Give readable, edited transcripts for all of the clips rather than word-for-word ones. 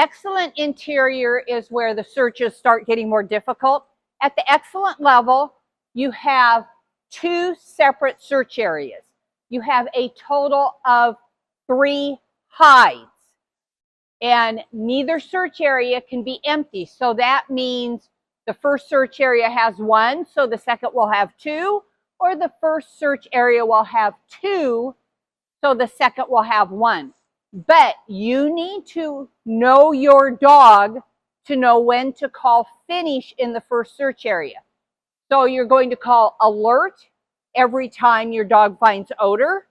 Excellent interior is where the searches start getting more difficult. At the excellent level, you have 2 separate search areas. You have a total of 3 hides. And neither search area can be empty. So that means the first search area has 1, so the second will have 2, or the first search area will have 2, so the second will have 1. But you need to know your dog to know when to call finish in the first search area. So you're going to call alert every time your dog finds odor.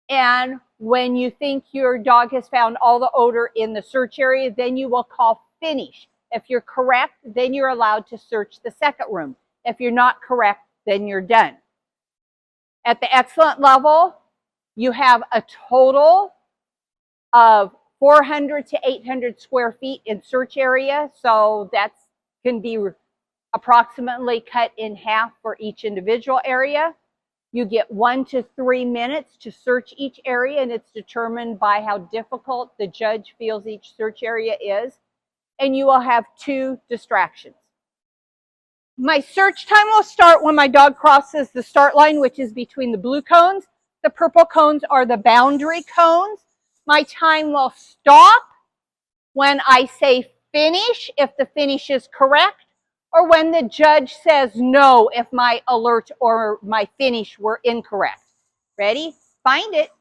And when you think your dog has found all the odor in the search area, then you will call finish. If you're correct, then you're allowed to search the second room. If you're not correct, then you're done. At the excellent level, you have a total of 400 to 800 square feet in search area. So that can be approximately cut in half for each individual area. You get 1 to 3 minutes to search each area, and it's determined by how difficult the judge feels each search area is. And you will have 2 distractions. My search time will start when my dog crosses the start line, which is between the blue cones. The purple cones are the boundary cones. My time will stop when I say finish, if the finish is correct, or when the judge says no, if my alert or my finish were incorrect. Ready? Find it.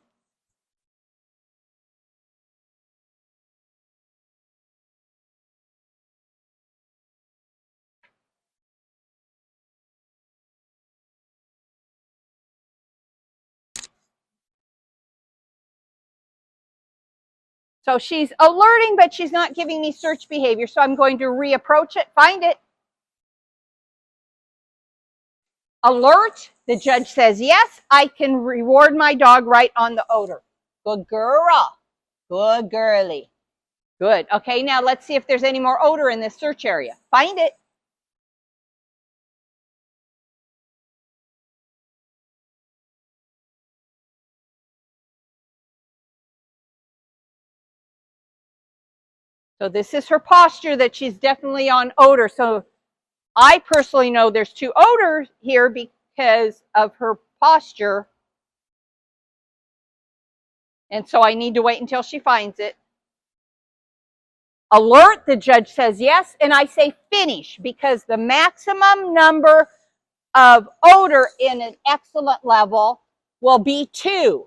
So she's alerting, but she's not giving me search behavior. So I'm going to reapproach it, find it. Alert, the judge says yes, I can reward my dog right on the odor. Good girl. Good girly. Good. Okay, now let's see if there's any more odor in this search area. Find it. So this is her posture that she's definitely on odor. So I personally know there's 2 odors here because of her posture. And so I need to wait until she finds it. Alert, the judge says yes, and I say finish because the maximum number of odor in an excellent level will be 2.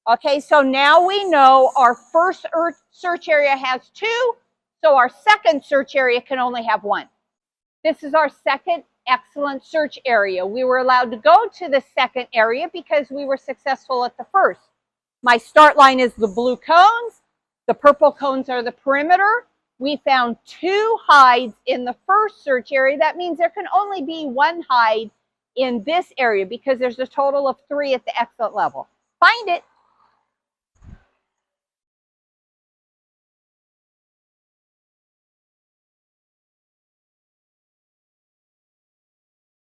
Okay, so now we know our first search area has 2, so our second search area can only have 1. This is our second excellent search area. We were allowed to go to the second area because we were successful at the first. My start line is the blue cones. The purple cones are the perimeter. We found 2 hides in the first search area. That means there can only be 1 hide in this area because there's a total of 3 at the excellent level. Find it.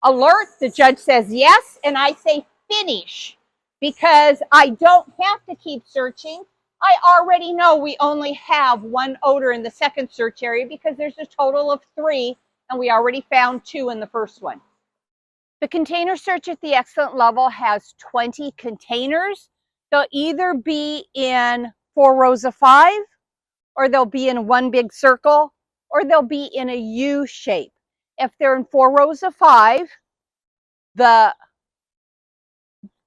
Alert, the judge says yes, and I say finish because I don't have to keep searching. I already know we only have 1 odor in the second search area because there's a total of 3, and we already found 2 in the first one. The container search at the excellent level has 20 containers. They'll either be in 4 rows of 5, or they'll be in 1 big circle, or they'll be in a U shape. If they're in 4 rows of 5, the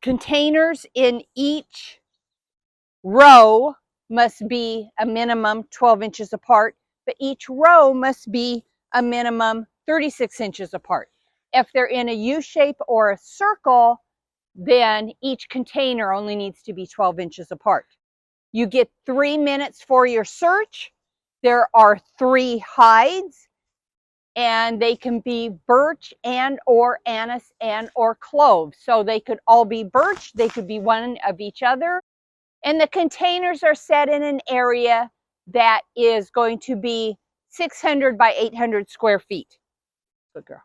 containers in each row must be a minimum 12 inches apart, but each row must be a minimum 36 inches apart. If they're in a U shape or a circle, then each container only needs to be 12 inches apart. You get 3 minutes for your search. There are 3 hides, and they can be birch and or anise and or clove. So they could all be birch, they could be one of each other. And the containers are set in an area that is going to be 600 by 800 square feet. Good girl.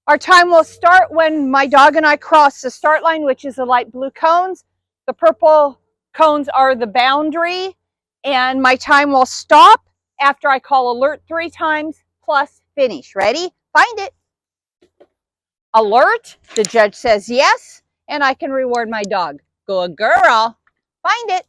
Our time will start when my dog and I cross the start line, which is the light blue cones. The purple cones are the boundary, And my time will stop after I call alert 3 times plus finish. Ready? Find it. Alert. The judge says yes, and I can reward my dog. Good girl. Find it.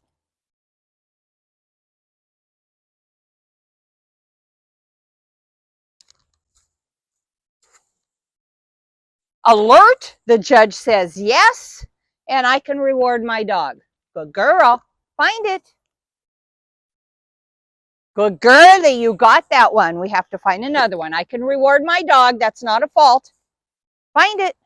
Alert. The judge says yes, and I can reward my dog. Good girl. Find it. Good girlie, you got that one. We have to find another one. I can reward my dog. That's not a fault. Find it.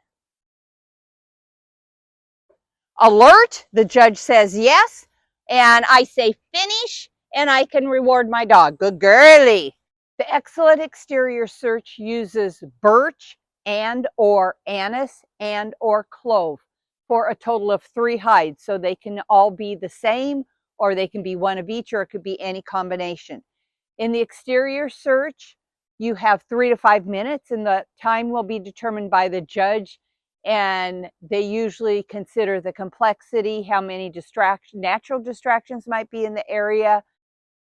Alert. The judge says yes, and I say finish, and I can reward my dog. Good girlie. The excellent exterior search uses birch and or anise and or clove for a total of 3 hides. So they can all be the same, or they can be one of each, or it could be any combination. In the exterior search, you have 3 to 5 minutes, and the time will be determined by the judge. And they usually consider the complexity, how many natural distractions might be in the area,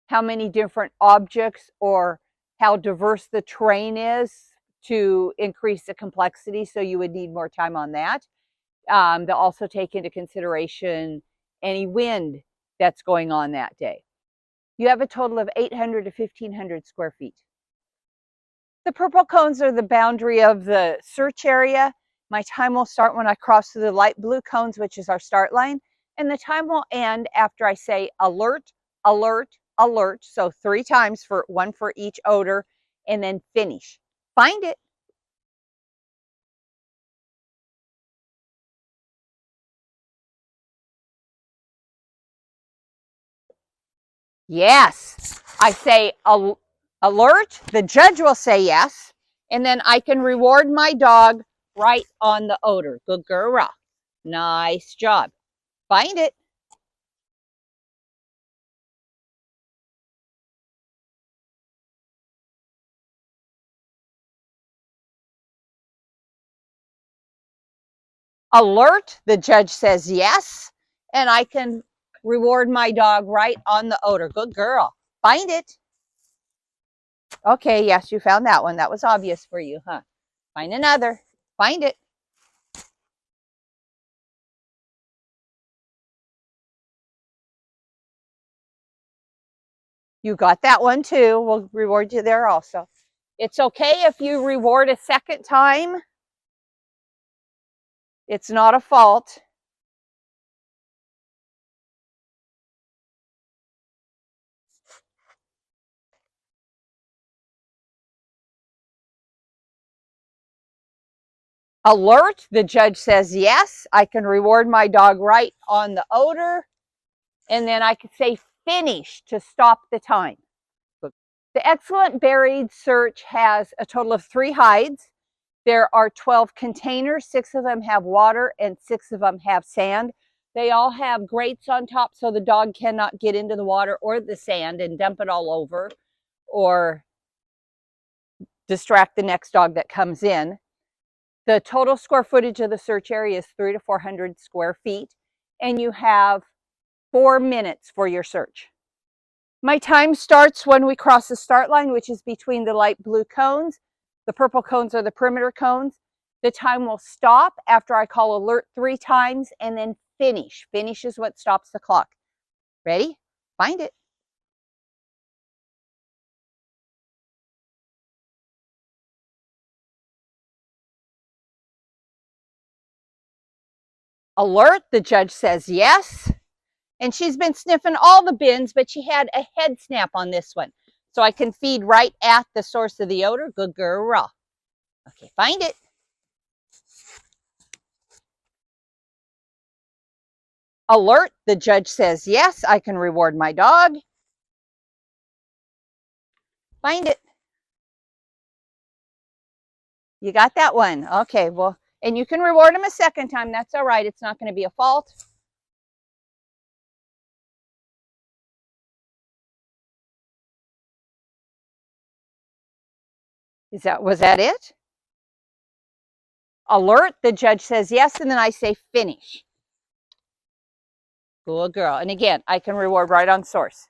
how many different objects, or how diverse the terrain is to increase the complexity. So you would need more time on that. They'll also take into consideration any wind that's going on that day. You have a total of 800 to 1,500 square feet. The purple cones are the boundary of the search area. My time will start when I cross through the light blue cones, which is our start line, and the time will end after I say alert, alert, alert. So 3 times, one for each odor, and then finish. Find it. Yes. I say alert. The judge will say yes, and then I can reward my dog right on the odor. Good girl. Nice job. Find it. Alert. The judge says yes, and I can reward my dog right on the odor. Good girl. Find it. Okay, yes, you found that one. That was obvious for you, huh? Find another. Find it. You got that one too. We'll reward you there also. It's okay if you reward a second time. It's not a fault. Alert. The judge says yes. I can reward my dog right on the odor. And then I can say finish to stop the time. The excellent buried search has a total of 3 hides. There are 12 containers. 6 of them have water and 6 of them have sand. They all have grates on top so the dog cannot get into the water or the sand and dump it all over or distract the next dog that comes in. The total square footage of the search area is 300 to 400 square feet, and you have 4 minutes for your search. My time starts when we cross the start line, which is between the light blue cones. The purple cones are the perimeter cones. The time will stop after I call alert 3 times, and then finish. Finish is what stops the clock. Ready? Find it. Alert. The judge says yes. And she's been sniffing all the bins, but she had a head snap on this one. So I can feed right at the source of the odor. Good girl. Okay, find it. Alert. The judge says yes. I can reward my dog. Find it. You got that one. Okay, well, and you can reward him a second time. That's all right. It's not going to be a fault. Was that it? Alert. The judge says yes, and then I say finish. Good girl. And again, I can reward right on source.